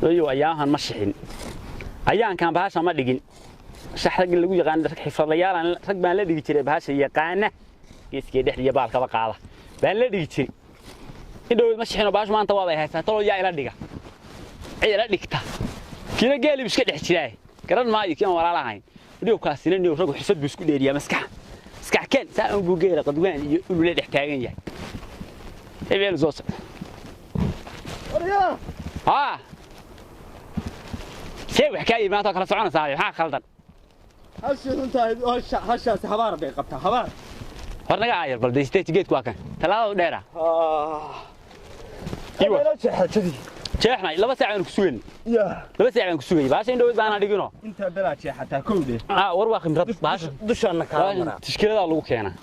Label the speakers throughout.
Speaker 1: أيوة أيامها مشحين أيام كان بهاش ما دقين شحرق اللي يقول يقان رك حفظ ليال رك بان لا دقي جري بهاش يقانه كيسكي دحدي بالك بقاله بان لا دقي جري إنه مشحين وبهاش ما أنت واضح هسه طلعوا يا إلى دقة إلى دقته كنا قال بس كده حجراي كرن ما يكين ولا لا هين اليوم كاسين اليوم رجع حسد بس كده يا مسكح كان ساعة بوجيرة قد وين يقولوا لي يحتاجين يعني إيه الزوج ها شيء حكاية ما تقرأ سعنا صاحبي ها خلدن
Speaker 2: هالشيء أنت هالشيء حبار بيقبتها حبار
Speaker 1: ورنا عاير بل ديستيت جيت كواكن ثلاثة ديرة
Speaker 2: أيوة لا شيء كذي
Speaker 1: شيحنا لا بس يعني كسوين
Speaker 2: يا
Speaker 1: لا بس يعني كسوين باش إنه بأنا دقيقنا
Speaker 2: أنت بلا شيء حتى كودي
Speaker 1: ورواق مرات باش
Speaker 2: دش أنا كلام
Speaker 1: تشكيلة ذا لو كينا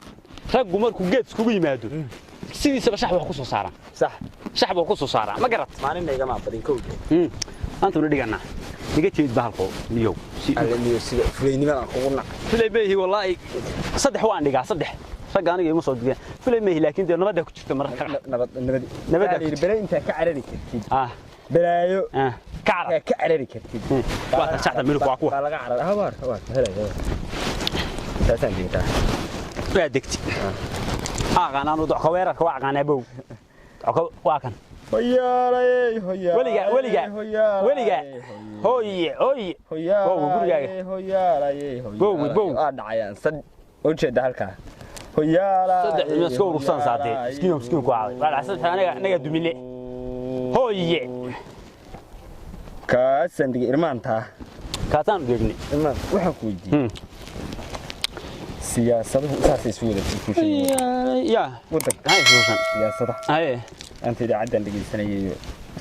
Speaker 1: رجع مركو جيت سكوبي مادو سيدي سبع شحب وخصوص صارا
Speaker 2: صح
Speaker 1: شحب وخصوص صارا ما قرأت
Speaker 2: ما نيجي جماعة بدين كودي
Speaker 1: أنت من دقيقنا دقيقة تيجي بهالقو اليوم
Speaker 2: اللي يصير فليني ما قولنا
Speaker 1: فلي به والله صدح وان دقيقة صدح رجع أنا جاي مصود دقيقة فلي به لكن ده نبدأ كنت مرة
Speaker 2: نبدأ بلا أنت كعرني كتير بلايو
Speaker 1: كعرة
Speaker 2: كعرني كتير
Speaker 1: بعد ساعة منو قاقوة
Speaker 2: لا كعرة هبار هلا تاسن ديتا
Speaker 1: بعدكتي أنا نوضع خويرك واقع أبو واقع
Speaker 2: هيا
Speaker 1: وليجا هوي
Speaker 2: بو دعيان صد وجه دالك هيا
Speaker 1: صدق مسكو رخصان ساعتين مسكين كوعاوي بعد عسل أنا دوميني هوي
Speaker 2: كاسن دقي إرمانتا
Speaker 1: كاتان بيجني
Speaker 2: إرمان وحن كويدي سياسة أساسي سوية
Speaker 1: يا
Speaker 2: ودك
Speaker 1: هاي فلوسن
Speaker 2: سياسة
Speaker 1: هاي
Speaker 2: أنت إذا عدنا دقي سنة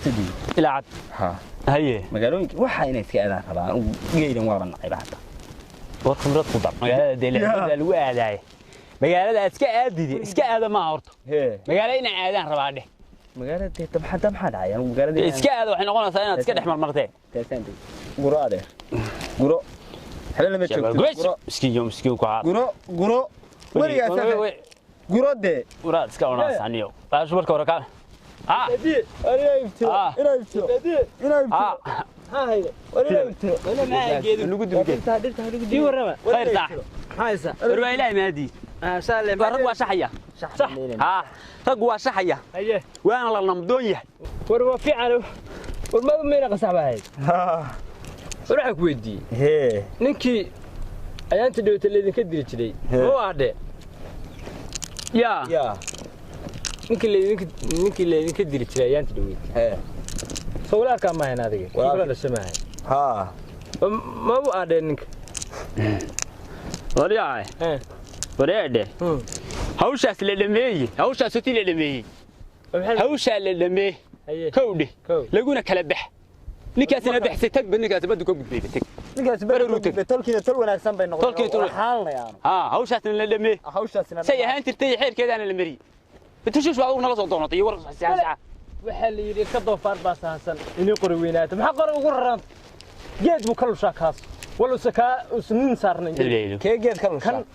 Speaker 2: تدي
Speaker 1: إلى عد
Speaker 2: ها
Speaker 1: هاي
Speaker 2: مقالون وحين كذا طبعا وجينا ورا عيب حتى
Speaker 1: وخمرة قدر مقالة دليل الوعد هاي مقالة إسكا هذا ما عرض مقالة إن عادان ربعده
Speaker 2: مقالة طب حد عيان مقالة
Speaker 1: إسكا هذا وإحنا قلنا سنة إسكا إحنا مرتين
Speaker 2: تسنتي قراء ده قراء حلنا ما تشوف
Speaker 1: مسكين كوعاد
Speaker 2: قراء وين يا سافر قراء ده
Speaker 1: قراء إسكا وناس عنيو باش بركة وركان
Speaker 2: أنا يفتح هاي ولا يفتح
Speaker 1: أنا ما أجيد نقول
Speaker 2: دي ورا
Speaker 1: خير صح
Speaker 2: هاي صح
Speaker 1: رواي لا ما دي
Speaker 2: سالم
Speaker 1: رقوا صحية صح رقوا صحية
Speaker 2: أيه
Speaker 1: وأنا الله نمدونيه
Speaker 2: وروا في علو ورما مين قصبة هاي وراح كويدي هي نكى أيام تدوت اللي كدري تري هو عادي يا نكى اللي كدري تري أيام تدوت هي سولا كم ما هنا ذي ولا السماء ها ما هو عادي نك
Speaker 1: وريا وريا ده هوش أصل اللمي هوش أصل اللمي هوش اللمي كودي لقونا كلبح نكاسنا بحث تك نكاس بدكم بيتك
Speaker 2: نكاس بدكم تلكي تلونا أحسن بين
Speaker 1: تلكي تلو
Speaker 2: حالنا يعني
Speaker 1: هوش أصل اللمي
Speaker 2: هوش أصل
Speaker 1: سيء هانت ترتاح حيل كذا أنا المري بتشوف بعضنا نص ضونة يورق ساعة
Speaker 2: وحل يري كضو فارباس هسن إني قروينات ما قرأ قرران جد بكل شاكاس ولا سكاء سنين صارنا كي جد كل شاك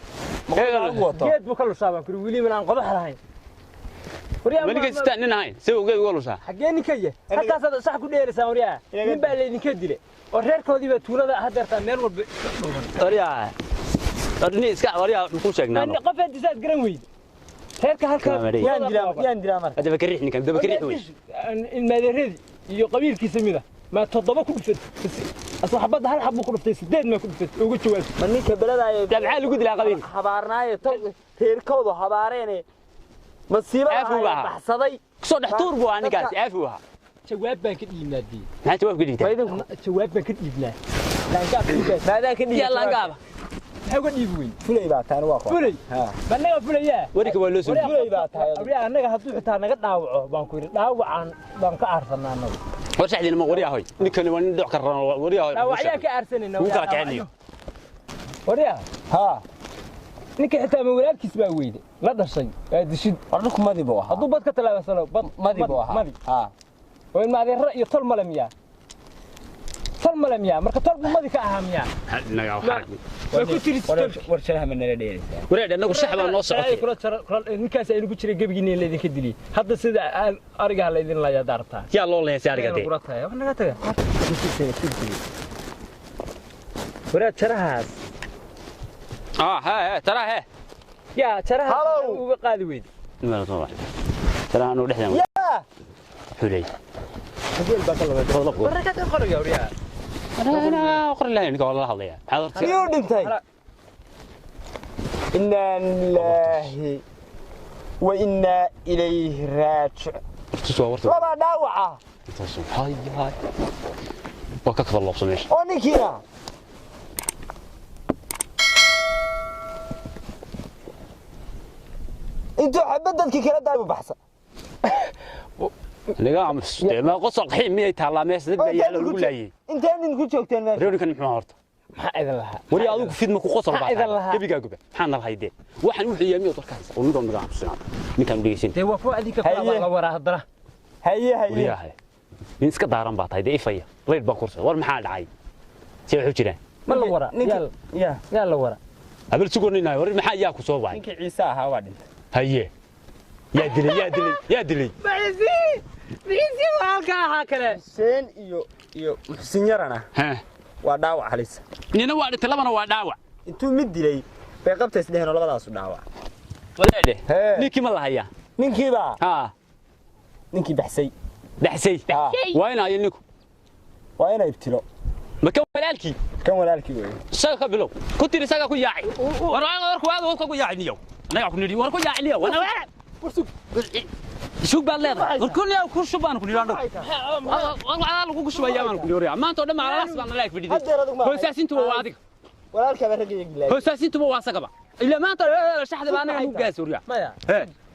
Speaker 2: جد بكل شاك كرويلي من عن قضاء هاي
Speaker 1: مالك استأنن هاي سووا جد ولا شاك
Speaker 2: حقيني كيه حتى صح كل دير سامريا من بالي نكدله ورير كودي بتولى هذا تمر وب
Speaker 1: وريا أرني إسكع وريا نقول شكنا
Speaker 2: أنا قفت جزات جرنويد هيك يندرا مر
Speaker 1: هذا بكريحني كم ده بكريحوي
Speaker 2: المدرسة يقبل كيسمينه ما تضبط كل فت أصحابنا هل حبوا كل فت سداد ما كل فت وقلت شو مني كبلة
Speaker 1: تبع له قد لا قبيل
Speaker 2: حبارنا يطل هيركوض حبارين مصيبة بحصدي
Speaker 1: صد حطور بو أنا قاعد عفوها
Speaker 2: جواب بنك النادي
Speaker 1: ما جواب قديم
Speaker 2: جواب بنك الإبلاء لا ذاك
Speaker 1: يلا نقابة
Speaker 2: هو يبوين فلي بقى تاني واقع فلي ها بننا فلي
Speaker 1: وريك ولا سوي
Speaker 2: فلي بقى تاني أنا هدو تاني قد داوع بانكوير داوع عن بانك أرسلنا أنا
Speaker 1: ورشح لي وريا هاي نكون وندع كرنا وريا هاي
Speaker 2: داوع ياك أرسلنا
Speaker 1: وكرك عني
Speaker 2: وريا ها نك حتى من ولاد كسبة ويد لا ده شيء دشيد أرنكم ما دي بوها هدو بد كتلا مثلا بد
Speaker 1: ما دي بوها
Speaker 2: ها وين ما ذي الرأي طول ملميا طول ملم يا مركب طلب ما ذيك أهم يا
Speaker 1: naga waxaan
Speaker 3: warshadaha ma nala dheeraysaa
Speaker 1: wareed anagu saxba noo socotay
Speaker 2: ninkaas ay ugu jiray gabigiina leedin ka dili hadda sida ariga la idin la yadartaa
Speaker 1: yaa loo leeyahay ariga de
Speaker 2: wax naga taga wareed jarahaas
Speaker 1: ها ترى ها
Speaker 2: يا jarahaas uga qaadi weyd
Speaker 1: ما طبعا ترى انه دحنا
Speaker 2: يا
Speaker 1: حلي
Speaker 2: هذول باكل والله وركات قرق يا وريا
Speaker 1: انا اقرا لها انك والله هضيع حضرت
Speaker 2: يو دنتي
Speaker 3: إنا لله وإنا إليه راجع
Speaker 1: تصورت
Speaker 3: لما داوعة
Speaker 1: هاي وككفر الله سميش
Speaker 3: ونكينا انتو حبدتك كلا دايما بحثا
Speaker 1: اللي قاعد ما قصر حين 100 تالا ميس دد يا لو لاي
Speaker 3: انت من كنت joogteen meesha
Speaker 1: reerkan muxuu horta
Speaker 2: ما إذا لها
Speaker 1: wali adigu fidma ku qosol baa gabiga gube maxaan la hayde waxaan wuxuu yaamiyo dalkaas oo midoo naga xabsanaad ninkan dhigeysin
Speaker 2: تي وفو أديك كلا la wara hadra
Speaker 3: هيا
Speaker 1: waliyahay min iska daaran baa tahay deefaya reer baa kursa war maxaa dhacay si wuxuu jiraan
Speaker 2: ما la wara يا la wara
Speaker 1: abal sugoonina war maxaa yaa ku soo waay
Speaker 3: ninkii Ciise ahaa waa dhintay
Speaker 1: haye yaa dilay
Speaker 2: بيسي والكا هكذا
Speaker 3: Hussein iyo Muxsin yarana
Speaker 1: ha
Speaker 3: waa dhaawac halis
Speaker 1: nina waa dhintay labana waa dhaawac
Speaker 3: intuu mid dilay bay qabtay saddexna labadaas u dhaawac
Speaker 1: walaade ninkii ma lahaya
Speaker 3: ninkiiba
Speaker 1: ha
Speaker 3: ninkii baxsay
Speaker 1: dhaxsay waa ina ay ninku
Speaker 3: waa inay ibtilo
Speaker 1: ma ka walaalkii
Speaker 3: kan walaalkii weey
Speaker 1: saga ka bilow ku tiri saga ku yaacay war ku yaacay niyow anaga ku niri war ku yaacay niyow wana شو بالله كل يوم كل شبان كل يوم والله على لو كشبا يامان كل يوم ما انت دم على راس بان لايك فيديو هو ساسين تو وادك
Speaker 3: walaalka baa ragay gilay
Speaker 1: هو ساسين تو واسقبا الا ما انت شحد بان انا قاس وريا
Speaker 2: ما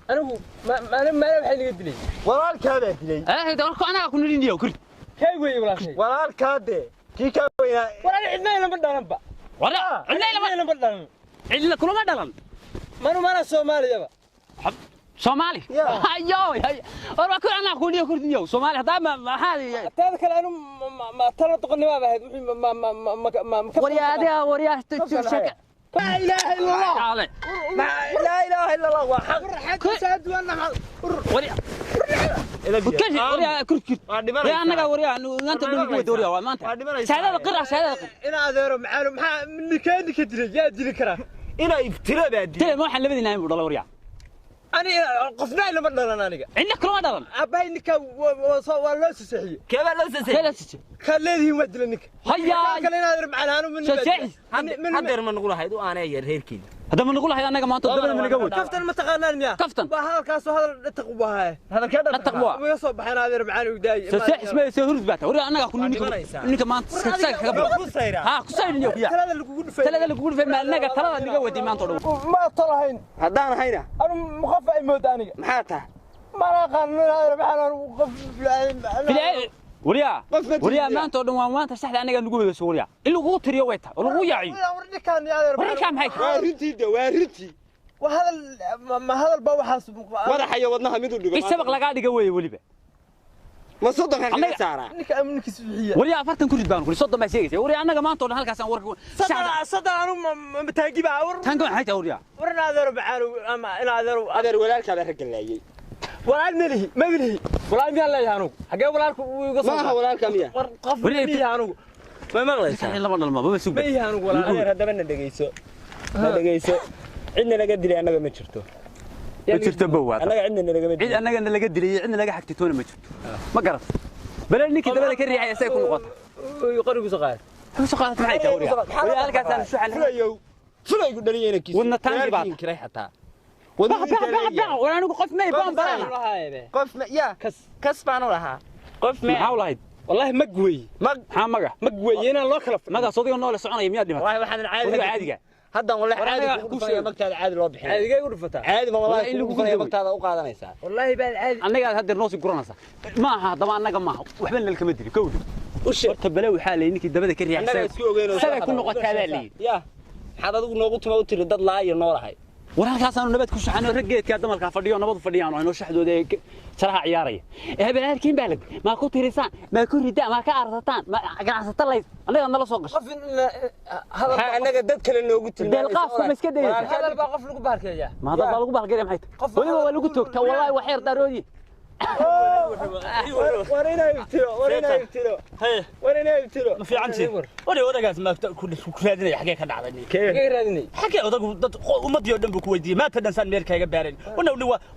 Speaker 2: انا ما waxay liga dilay
Speaker 3: walaalka baa dilay
Speaker 1: هذا انا كل نيو كل
Speaker 2: kay way walaashay
Speaker 3: walaalka de kii ka weynaa
Speaker 2: walaal cidna lama dhalanba
Speaker 1: ولا لا
Speaker 2: lama dhalan
Speaker 1: الا كل ما دلن
Speaker 2: mana Soomaaliyaba
Speaker 1: Somali ايوه والله كل انا كل نيو Somali هذا ما هذه
Speaker 2: taada kale anu ma tala doqonnimo baahayd wixii
Speaker 1: وريا وريا شك
Speaker 2: لا اله الا الله
Speaker 3: لا اله الا الله وحق
Speaker 2: حق ساد وانا
Speaker 1: وريا كل وريا كل يا انا وريا انت دغ وريا ما انت سعاده قرع سعاده
Speaker 2: ina adeero maxaa min kaadi ka dilay yaa dili kara
Speaker 3: inay ibtilo baa dilay
Speaker 1: تي ما waxaan labadina in dhalay وريا
Speaker 2: ani qofna lama dhalan aniga
Speaker 1: عندك لو دلن
Speaker 2: abay ninka waa loo saxiyo
Speaker 3: kaba loo sasay
Speaker 1: كلا سيتي
Speaker 2: kaleedii ma dilay ninka
Speaker 1: هيا
Speaker 2: kale ina adeero macalaanu min
Speaker 3: hadeer ma naqul ahayd oo aanay yar reerkiina
Speaker 1: هذا ما نقول هذا انا ما انت دبل من قوي
Speaker 2: kaftan ma taqaanaan miya
Speaker 1: كفتن
Speaker 2: waa hadalkaas oo hadal taqwahay
Speaker 3: hadalka
Speaker 1: لا تقوى
Speaker 2: way soo baxeen adeero macaan u daayay
Speaker 1: سيح اسمه سهرد باتا وريا انا كنا نيك ما انت ساك ها كسايد يا
Speaker 2: talada lagu dhufay
Speaker 1: تلاقي اللي يقول في انك ترى اللي قوي ما انت
Speaker 2: ma talahayn
Speaker 3: hadaan hayna
Speaker 2: anu muqaf ay mood aniga
Speaker 3: maxaa tahay
Speaker 2: ma aqaan adeero macaan qof
Speaker 1: وريا ما انت ما انت صح انا نقول سوريا اللي هو تريو ويتا اللي يعي
Speaker 2: warnikan ya adeero
Speaker 1: وريكام هيك
Speaker 3: waarintii
Speaker 2: وهذا ما هذا البو حاسب
Speaker 3: madaxa wadnaha mid u dhigo
Speaker 1: السبق لقى دغ وي وليبه
Speaker 3: ma soo dhaxan ka saara
Speaker 2: منك سبحيه
Speaker 1: وريا فرتن كل بان كل صدق ما شيغتي وريا انا ما انت halkaas aan warka
Speaker 2: صدق انا متاجي باور
Speaker 1: tan waxay tahay وريا
Speaker 2: ورنا adeero baxaan ama ina adeero
Speaker 3: adeer walaalka baa ragalaayay
Speaker 2: walaal melihi ma melihi walaal miyaa leeyahay anugu xagee walaalku uu iga soo
Speaker 3: ma aha walaalka miya
Speaker 2: qof melihi anugu
Speaker 3: ma maqlaysaa
Speaker 1: lama dhalma baba sug
Speaker 2: melihi anugu walaal
Speaker 3: adeer hadaba na dhageyso cidna laga dilay anaga ma jirto
Speaker 1: ma jirto bawaad
Speaker 3: anaga cidna laga
Speaker 1: cid anaga laga dilay cidna laga xigtitoona ma jirto ma garat bal ninkii dabada ka riixay asay ku noqoto
Speaker 2: qorigu soo qaad
Speaker 1: soo qaad maxay tahay وريا halkaas aan shuxal
Speaker 3: fulaygu dhaliyayna kiis
Speaker 1: wadna tangi baad
Speaker 3: kiray xataa
Speaker 1: ولا انا قف مي بان برا
Speaker 3: qof ya kas baan u lahaa qof
Speaker 1: ما حاولت
Speaker 2: والله مقوي
Speaker 1: maxaa maga
Speaker 2: مقوي ina loo kala
Speaker 1: maga sodiga nool soconaya miyaad dhimatay
Speaker 3: wallahi waxaan
Speaker 1: caadiga
Speaker 3: haddan wallahi caadi ku dhufay magtaada caadi loo bixin
Speaker 2: caadiga u dhufataa
Speaker 3: caadi ma wallahi in lagu dhufay magtaada u qaadanaysaa
Speaker 2: wallahi baa caadi
Speaker 1: anaga hadda noo si guranaysa ma aha daba anaga ma waxba la kama dili kowdi
Speaker 3: u sheeg
Speaker 1: horta balaw waxa la ninkii dabada ka riixay
Speaker 3: anaga isku ogeeyno
Speaker 1: sabay ku noqotaa baa leeyahay
Speaker 3: ya maxaad adigu noogu tuma u tiri dad laa iyo noolahay
Speaker 1: wararkaasaan nabad ku shaxano raggeedka damalka fadhiyo nabad fadhiyaan oo inoo shaxdooda sharaha ciyaaraya habeenkiin baa ma ku tirisaan ma ku ridaa ma ka arsataan ma ganacsato lay anaga nala soo gasho
Speaker 2: هذا anaga dad kale noogu tilmaamay
Speaker 1: deelqaafku ma iska dayay
Speaker 2: هذا baa qof lagu baarkeeyaa
Speaker 1: ma hada baa lagu baarkeeyaa maxay waliba waa lagu toogta wallahi wax yar daroodi
Speaker 2: ورينا يبتلو
Speaker 4: ما في عنتي وري ودغاس ما كل راديني حقي كدعدني
Speaker 2: كي راديني
Speaker 4: حقي ودغ دد امدي ودن بو ويدي ما تدنسان ميركايغا بارين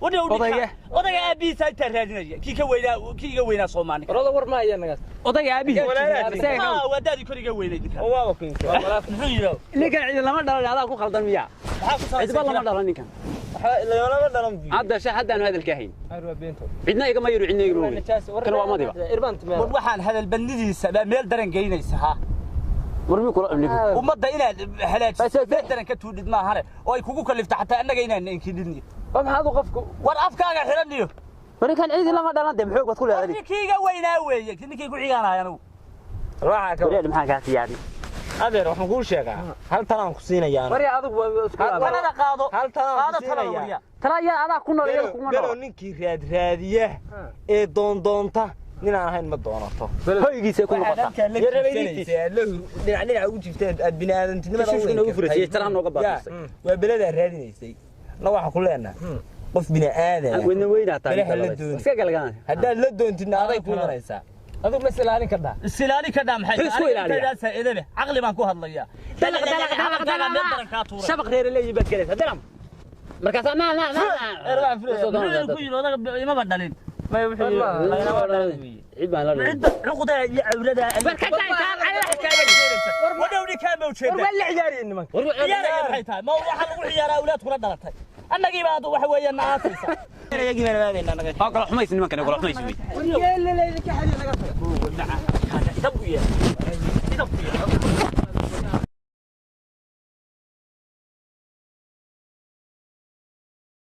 Speaker 4: ودغ ابي سايت راديني كي كا وينا سوماني
Speaker 2: رودا ور ما هي نغاس
Speaker 1: ودغ ابي
Speaker 4: ودادي كوريغا ويني
Speaker 2: waa wakiinka wala
Speaker 4: muxuu
Speaker 1: ninka cid lama dhalan adaa ku qaldan miya cid baa lama dhalan ninkan
Speaker 2: lama dhalan
Speaker 1: hadda shahadan hadalka hayn
Speaker 2: arwa beento
Speaker 1: cidna iga ma yiro cidna iga ma kan waa madiba
Speaker 2: irbaan timay
Speaker 4: waxaan hadal bandidiisa meel daran geynaysa ha
Speaker 1: warmi kula amnigu
Speaker 4: umada inaad halaajisay daran ka tuudid ma ahane oo ay kugu kalifta xataa annaga inaan inkididni
Speaker 2: maxaad qofku
Speaker 4: war afkaaga xiraniyo
Speaker 1: warikan cid lama dhalan de maxay wad ku leedahay
Speaker 4: kiiga weynaa weeye ninkii ku xigaanaya anigu
Speaker 2: waxa ka
Speaker 1: wariid maxaa ka tiyaari
Speaker 2: adeer waxaan ku sheegaa hal tan ku siinayaan wari adigu
Speaker 4: wala qaado
Speaker 2: hal tan ku siinayaan
Speaker 1: tala ya adaa ku nool iyo kuma
Speaker 2: nool ninkii raadiya ee doonta nin aan ahayn ma doonato
Speaker 1: hoygiisa ku noqota
Speaker 2: dhinac ugu jirteen aad bini'aadantinimada
Speaker 1: ugu furasay tala nooga baaqsay
Speaker 2: waa belada raadinaysay na waxa ku leenahay qof bini'aadan
Speaker 1: wadna weynaa tahay iska galgaan
Speaker 2: haddaad la doontidna aday ku imanaysaa aduu ma silaalin ka daa
Speaker 4: silaalin ka daa maxay tahay idane aqli baan ku hadlayaa
Speaker 1: shabaq reer leeyahay bad galaysa dalam markaas
Speaker 4: ergaan ku yiro ima badalin ma wuxuu
Speaker 1: cid baan la
Speaker 4: cuqda iyo awlada
Speaker 1: barka
Speaker 4: wadawdi ka ma ujeeda
Speaker 2: wala ciyaareen niman
Speaker 4: ciyaaraya maxay tahay ma waxa lagu ciyaaraa awlaad kula dhalatay annagii baa waxa weeyaan naafaysa
Speaker 2: inagii ma raadayna naga
Speaker 1: kala xumays nimankan kala xumays
Speaker 2: yeelay ka xariir naga tago
Speaker 4: دب وياه